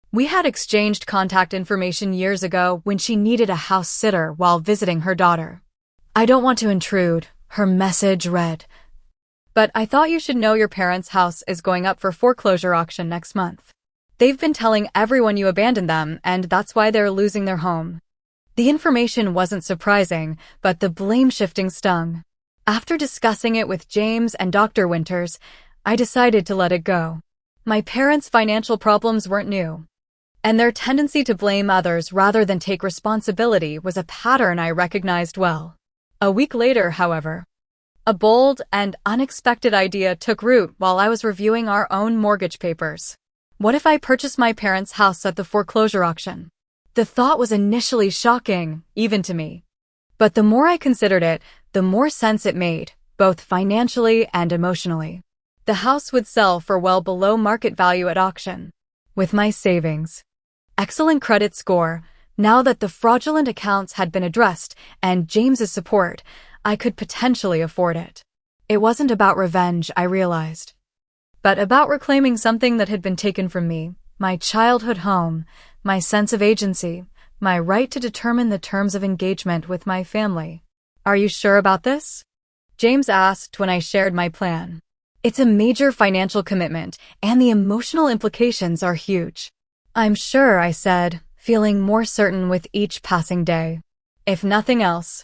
We had exchanged contact information years ago when she needed a house sitter while visiting her daughter. "I don't want to intrude," her message read, "but I thought you should know your parents' house is going up for foreclosure auction next month. They've been telling everyone you abandoned them, and that's why they're losing their home." The information wasn't surprising, but the blame-shifting stung. After discussing it with James and Dr. Winters, I decided to let it go. My parents' financial problems weren't new, and their tendency to blame others rather than take responsibility was a pattern I recognized well. A week later, however, a bold and unexpected idea took root while I was reviewing our own mortgage papers. What if I purchased my parents' house at the foreclosure auction? The thought was initially shocking, even to me. But the more I considered it, the more sense it made, both financially and emotionally. The house would sell for well below market value at auction. With my savings, excellent credit score, now that the fraudulent accounts had been addressed, and James's support, I could potentially afford it. It wasn't about revenge, I realized, but about reclaiming something that had been taken from me, my childhood home, my sense of agency, my right to determine the terms of engagement with my family. "Are you sure about this?" James asked when I shared my plan. "It's a major financial commitment, and the emotional implications are huge." "I'm sure," I said, feeling more certain with each passing day. "If nothing else,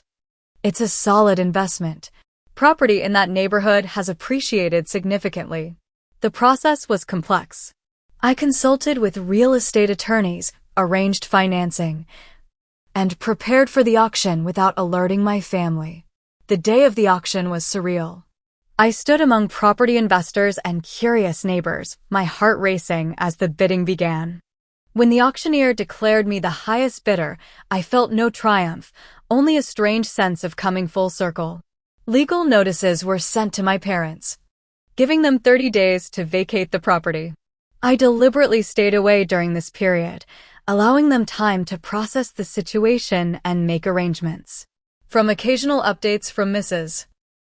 it's a solid investment. Property in that neighborhood has appreciated significantly." The process was complex. I consulted with real estate attorneys, arranged financing, and prepared for the auction without alerting my family. The day of the auction was surreal. I stood among property investors and curious neighbors, my heart racing as the bidding began. When the auctioneer declared me the highest bidder, I felt no triumph, only a strange sense of coming full circle. Legal notices were sent to my parents, giving them 30 days to vacate the property. I deliberately stayed away during this period, allowing them time to process the situation and make arrangements. From occasional updates from Mrs.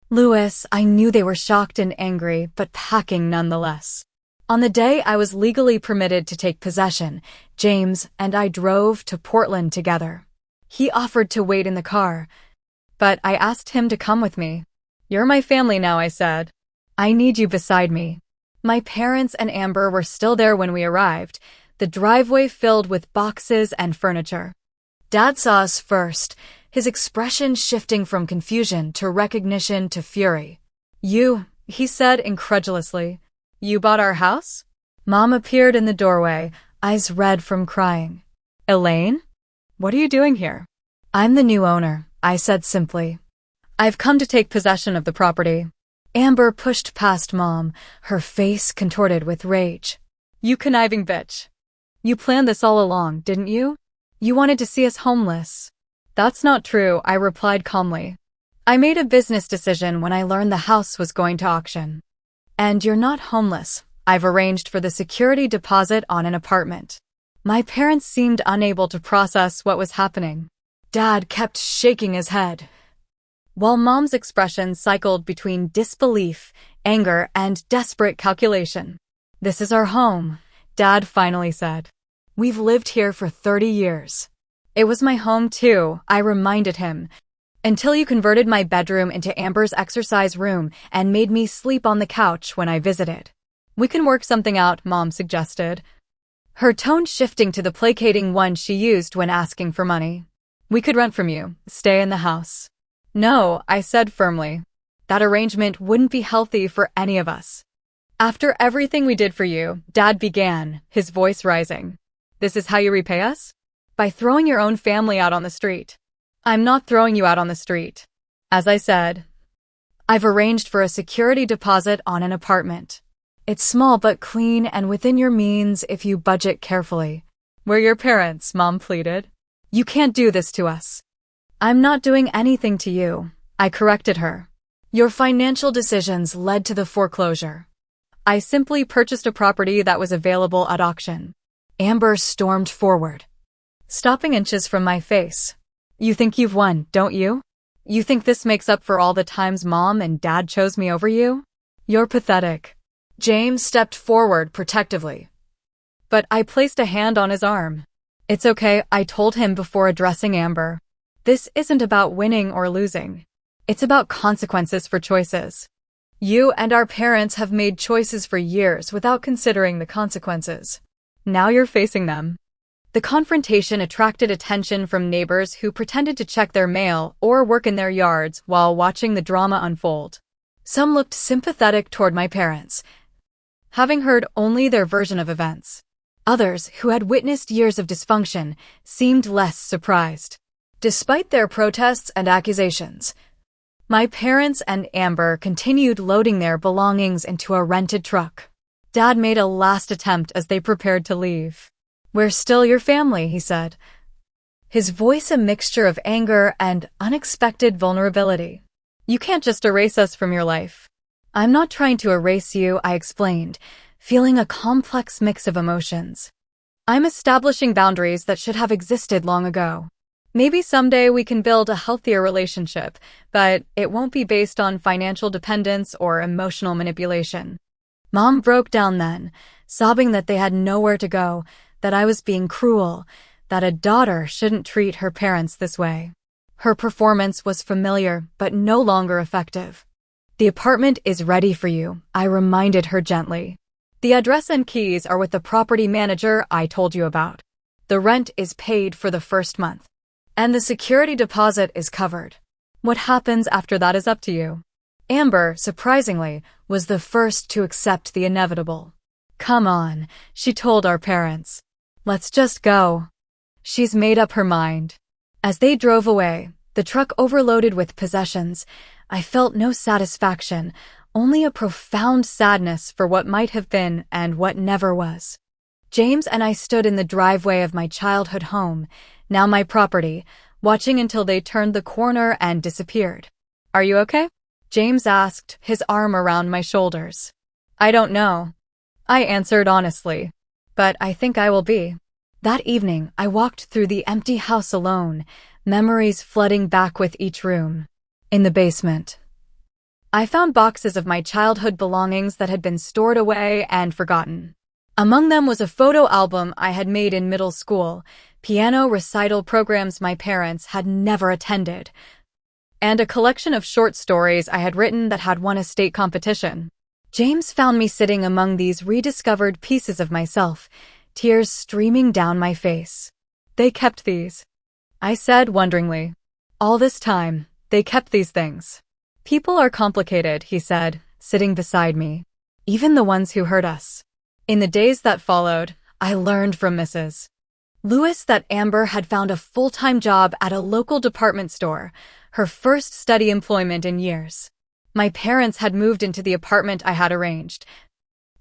Lewis, I knew they were shocked and angry, but packing nonetheless. On the day I was legally permitted to take possession, James and I drove to Portland together. He offered to wait in the car, but I asked him to come with me. "You're my family now," I said. "I need you beside me." My parents and Amber were still there when we arrived, the driveway filled with boxes and furniture. Dad saw us first, his expression shifting from confusion to recognition to fury. "You," he said incredulously, "you bought our house?" Mom appeared in the doorway, eyes red from crying. "Elaine? What are you doing here?" "I'm the new owner," I said simply. "I've come to take possession of the property." Amber pushed past Mom, her face contorted with rage. "You conniving bitch. You planned this all along, didn't you? You wanted to see us homeless." "That's not true," I replied calmly. "I made a business decision when I learned the house was going to auction. And you're not homeless. I've arranged for the security deposit on an apartment." My parents seemed unable to process what was happening. Dad kept shaking his head, while Mom's expression cycled between disbelief, anger, and desperate calculation. "This is our home," Dad finally said. "We've lived here for 30 years. "It was my home too," I reminded him, "until you converted my bedroom into Amber's exercise room and made me sleep on the couch when I visited." "We can work something out," Mom suggested, her tone shifting to the placating one she used when asking for money. "We could rent from you, stay in the house." "No," I said firmly. "That arrangement wouldn't be healthy for any of us." "After everything we did for you," Dad began, his voice rising, "this is how you repay us? By throwing your own family out on the street." "I'm not throwing you out on the street. As I said, I've arranged for a security deposit on an apartment. It's small but clean and within your means if you budget carefully. We're your parents, Mom pleaded. You can't do this to us. I'm not doing anything to you, I corrected her. Your financial decisions led to the foreclosure. I simply purchased a property that was available at auction. Amber stormed forward, stopping inches from my face. You think you've won, don't you? You think this makes up for all the times Mom and Dad chose me over you? You're pathetic. James stepped forward protectively, but I placed a hand on his arm. It's okay, I told him before addressing Amber. This isn't about winning or losing. It's about consequences for choices. You and our parents have made choices for years without considering the consequences. Now you're facing them. The confrontation attracted attention from neighbors who pretended to check their mail or work in their yards while watching the drama unfold. Some looked sympathetic toward my parents, having heard only their version of events. Others, who had witnessed years of dysfunction, seemed less surprised. Despite their protests and accusations, my parents and Amber continued loading their belongings into a rented truck. Dad made a last attempt as they prepared to leave. We're still your family, he said, his voice a mixture of anger and unexpected vulnerability. You can't just erase us from your life. I'm not trying to erase you, I explained, feeling a complex mix of emotions. I'm establishing boundaries that should have existed long ago. Maybe someday we can build a healthier relationship, but it won't be based on financial dependence or emotional manipulation. Mom broke down then, sobbing that they had nowhere to go, that I was being cruel, that a daughter shouldn't treat her parents this way. Her performance was familiar, but no longer effective. The apartment is ready for you, I reminded her gently. The address and keys are with the property manager I told you about. The rent is paid for the first month, and the security deposit is covered. What happens after that is up to you. Amber, surprisingly, was the first to accept the inevitable. Come on, she told our parents. Let's just go. She's made up her mind. As they drove away, the truck overloaded with possessions, I felt no satisfaction, only a profound sadness for what might have been and what never was. James and I stood in the driveway of my childhood home, now my property, watching until they turned the corner and disappeared. Are you okay? James asked, his arm around my shoulders. I don't know, I answered honestly, but I think I will be. That evening, I walked through the empty house alone, memories flooding back with each room. In the basement, I found boxes of my childhood belongings that had been stored away and forgotten. Among them was a photo album I had made in middle school, piano recital programs my parents had never attended, and a collection of short stories I had written that had won a state competition. James found me sitting among these rediscovered pieces of myself, tears streaming down my face. They kept these, I said wonderingly. All this time, they kept these things. People are complicated, he said, sitting beside me. Even the ones who hurt us. In the days that followed, I learned from Mrs. Lewis that Amber had found a full-time job at a local department store, her first steady employment in years. My parents had moved into the apartment I had arranged,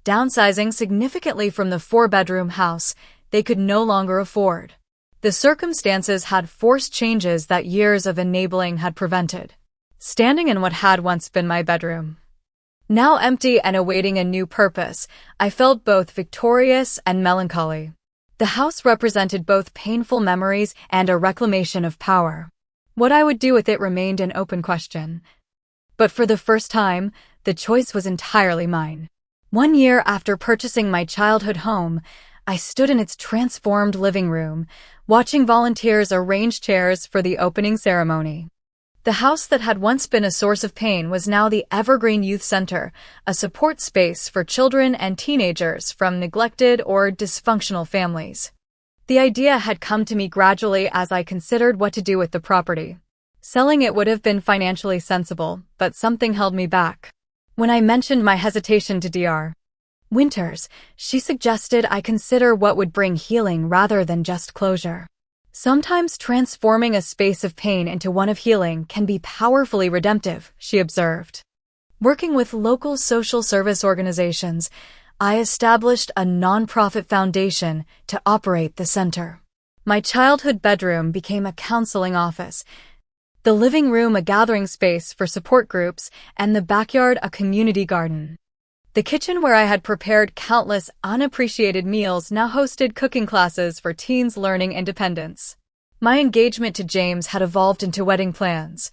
downsizing significantly from the 4-bedroom house they could no longer afford. The circumstances had forced changes that years of enabling had prevented. Standing in what had once been my bedroom, now empty and awaiting a new purpose, I felt both victorious and melancholy. The house represented both painful memories and a reclamation of power. What I would do with it remained an open question. But for the first time, the choice was entirely mine. 1 year after purchasing my childhood home, I stood in its transformed living room, watching volunteers arrange chairs for the opening ceremony. The house that had once been a source of pain was now the Evergreen Youth Center, a support space for children and teenagers from neglected or dysfunctional families. The idea had come to me gradually as I considered what to do with the property. Selling it would have been financially sensible, but something held me back. When I mentioned my hesitation to Dr. Winters, she suggested I consider what would bring healing rather than just closure. Sometimes transforming a space of pain into one of healing can be powerfully redemptive, she observed. Working with local social service organizations, I established a nonprofit foundation to operate the center. My childhood bedroom became a counseling office, the living room a gathering space for support groups, and the backyard a community garden. The kitchen where I had prepared countless unappreciated meals now hosted cooking classes for teens learning independence. My engagement to James had evolved into wedding plans,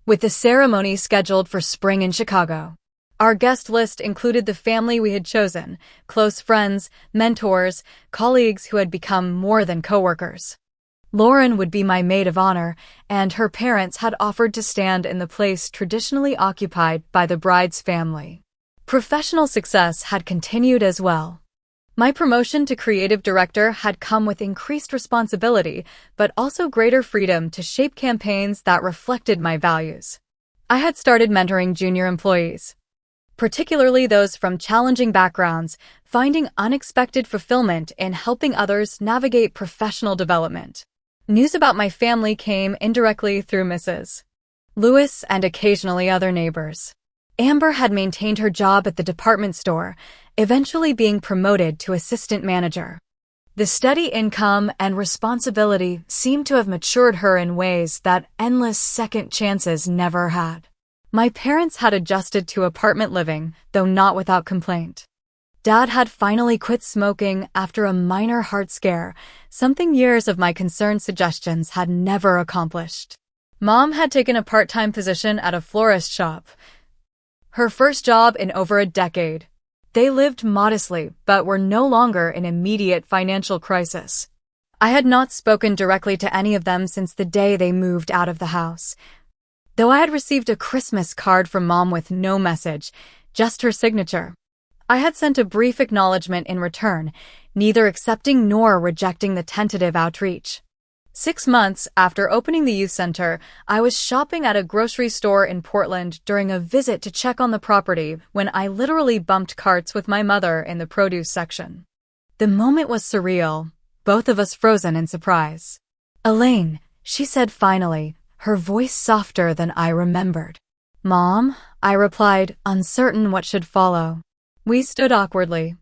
with the ceremony scheduled for spring in Chicago. Our guest list included the family we had chosen, close friends, mentors, colleagues who had become more than coworkers. Lauren would be my maid of honor, and her parents had offered to stand in the place traditionally occupied by the bride's family. Professional success had continued as well. My promotion to creative director had come with increased responsibility, but also greater freedom to shape campaigns that reflected my values. I had started mentoring junior employees, particularly those from challenging backgrounds, finding unexpected fulfillment in helping others navigate professional development. News about my family came indirectly through Mrs. Lewis and occasionally other neighbors. Amber had maintained her job at the department store, eventually being promoted to assistant manager. The steady income and responsibility seemed to have matured her in ways that endless second chances never had. My parents had adjusted to apartment living, though not without complaint. Dad had finally quit smoking after a minor heart scare, something years of my concerned suggestions had never accomplished. Mom had taken a part-time position at a florist shop, her first job in over a decade. They lived modestly, but were no longer in immediate financial crisis. I had not spoken directly to any of them since the day they moved out of the house. Though I had received a Christmas card from Mom with no message, just her signature. I had sent a brief acknowledgement in return, neither accepting nor rejecting the tentative outreach. 6 months after opening the youth center, I was shopping at a grocery store in Portland during a visit to check on the property when I literally bumped carts with my mother in the produce section. The moment was surreal, both of us frozen in surprise. "Elaine," she said finally, her voice softer than I remembered. "Mom," I replied, uncertain what should follow. We stood awkwardly,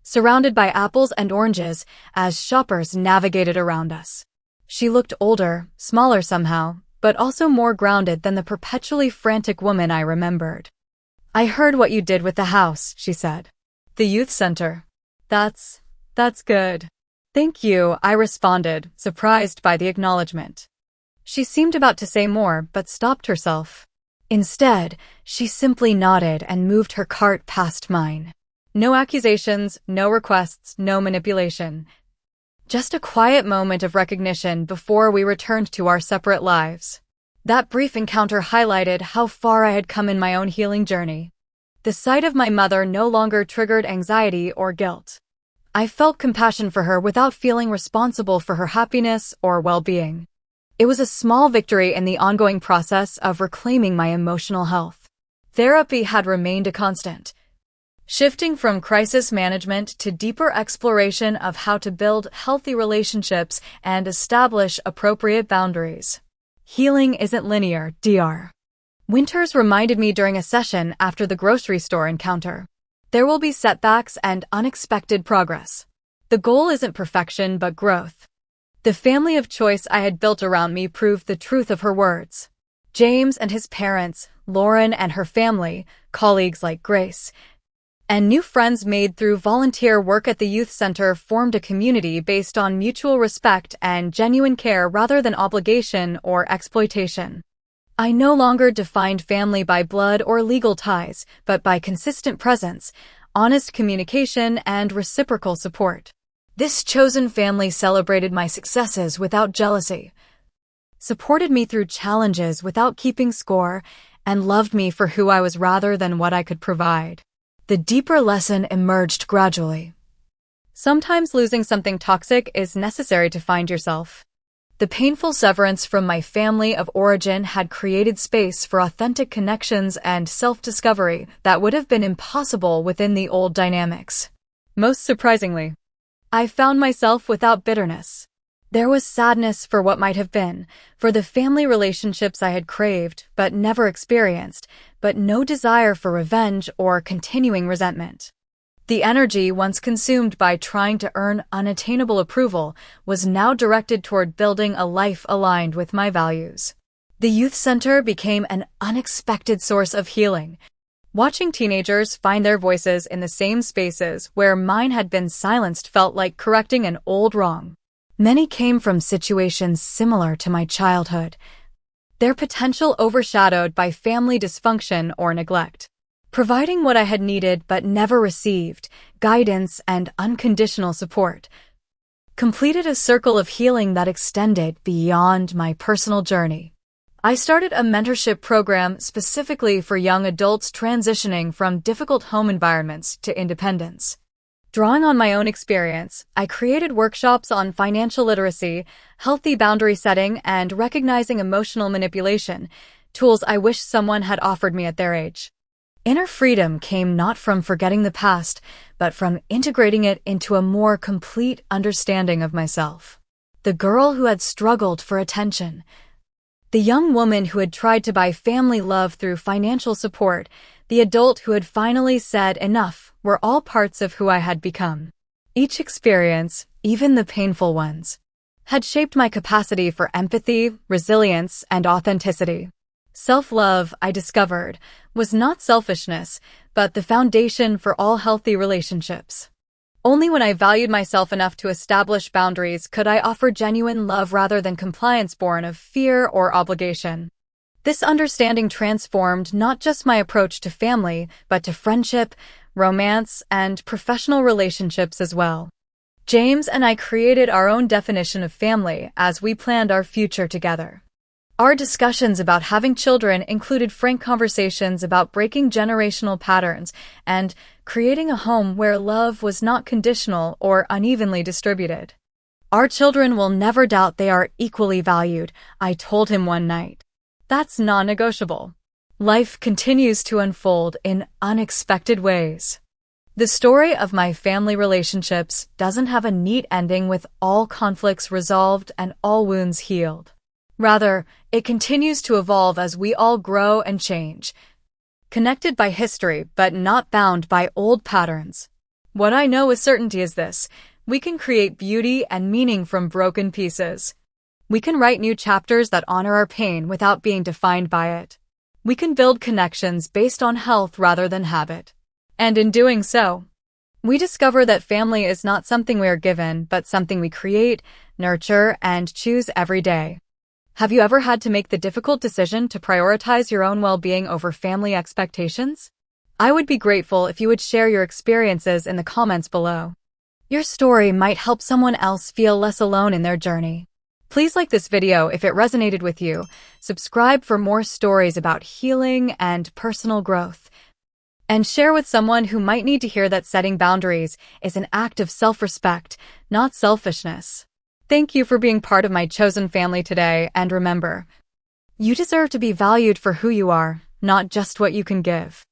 surrounded by apples and oranges, as shoppers navigated around us. She looked older, smaller somehow, but also more grounded than the perpetually frantic woman I remembered. "I heard what you did with the house," she said. "The youth center. That's good." "Thank you," I responded, surprised by the acknowledgement. She seemed about to say more, but stopped herself. Instead, she simply nodded and moved her cart past mine. No accusations, no requests, no manipulation. Just a quiet moment of recognition before we returned to our separate lives. That brief encounter highlighted how far I had come in my own healing journey. The sight of my mother no longer triggered anxiety or guilt. I felt compassion for her without feeling responsible for her happiness or well-being. It was a small victory in the ongoing process of reclaiming my emotional health. Therapy had remained a constant, shifting from crisis management to deeper exploration of how to build healthy relationships and establish appropriate boundaries. Healing isn't linear, Dr. Winters reminded me during a session after the grocery store encounter. There will be setbacks and unexpected progress. The goal isn't perfection but growth. The family of choice I had built around me proved the truth of her words. James and his parents, Lauren and her family, colleagues like Grace, and new friends made through volunteer work at the youth center formed a community based on mutual respect and genuine care rather than obligation or exploitation. I no longer defined family by blood or legal ties, but by consistent presence, honest communication, and reciprocal support. This chosen family celebrated my successes without jealousy, supported me through challenges without keeping score, and loved me for who I was rather than what I could provide. The deeper lesson emerged gradually. Sometimes losing something toxic is necessary to find yourself. The painful severance from my family of origin had created space for authentic connections and self-discovery that would have been impossible within the old dynamics. Most surprisingly, I found myself without bitterness. There was sadness for what might have been, for the family relationships I had craved but never experienced, but no desire for revenge or continuing resentment. The energy once consumed by trying to earn unattainable approval was now directed toward building a life aligned with my values. The youth center became an unexpected source of healing. Watching teenagers find their voices in the same spaces where mine had been silenced felt like correcting an old wrong. Many came from situations similar to my childhood, their potential overshadowed by family dysfunction or neglect. Providing what I had needed but never received, guidance and unconditional support, completed a circle of healing that extended beyond my personal journey. I started a mentorship program specifically for young adults transitioning from difficult home environments to independence. Drawing on my own experience, I created workshops on financial literacy, healthy boundary setting, and recognizing emotional manipulation, tools I wish someone had offered me at their age. Inner freedom came not from forgetting the past, but from integrating it into a more complete understanding of myself. The girl who had struggled for attention, the young woman who had tried to buy family love through financial support, the adult who had finally said enough, were all parts of who I had become. Each experience, even the painful ones, had shaped my capacity for empathy, resilience, and authenticity. Self-love, I discovered, was not selfishness, but the foundation for all healthy relationships. Only when I valued myself enough to establish boundaries could I offer genuine love rather than compliance born of fear or obligation. This understanding transformed not just my approach to family, but to friendship, romance, and professional relationships as well. James and I created our own definition of family as we planned our future together. Our discussions about having children included frank conversations about breaking generational patterns and creating a home where love was not conditional or unevenly distributed. Our children will never doubt they are equally valued, I told him one night. That's non-negotiable. Life continues to unfold in unexpected ways. The story of my family relationships doesn't have a neat ending with all conflicts resolved and all wounds healed. Rather, it continues to evolve as we all grow and change, connected by history but not bound by old patterns. What I know with certainty is this: we can create beauty and meaning from broken pieces. We can write new chapters that honor our pain without being defined by it. We can build connections based on health rather than habit. And in doing so, we discover that family is not something we are given, but something we create, nurture, and choose every day. Have you ever had to make the difficult decision to prioritize your own well-being over family expectations? I would be grateful if you would share your experiences in the comments below. Your story might help someone else feel less alone in their journey. Please like this video if it resonated with you, subscribe for more stories about healing and personal growth, and share with someone who might need to hear that setting boundaries is an act of self-respect, not selfishness. Thank you for being part of my chosen family today, and remember, you deserve to be valued for who you are, not just what you can give.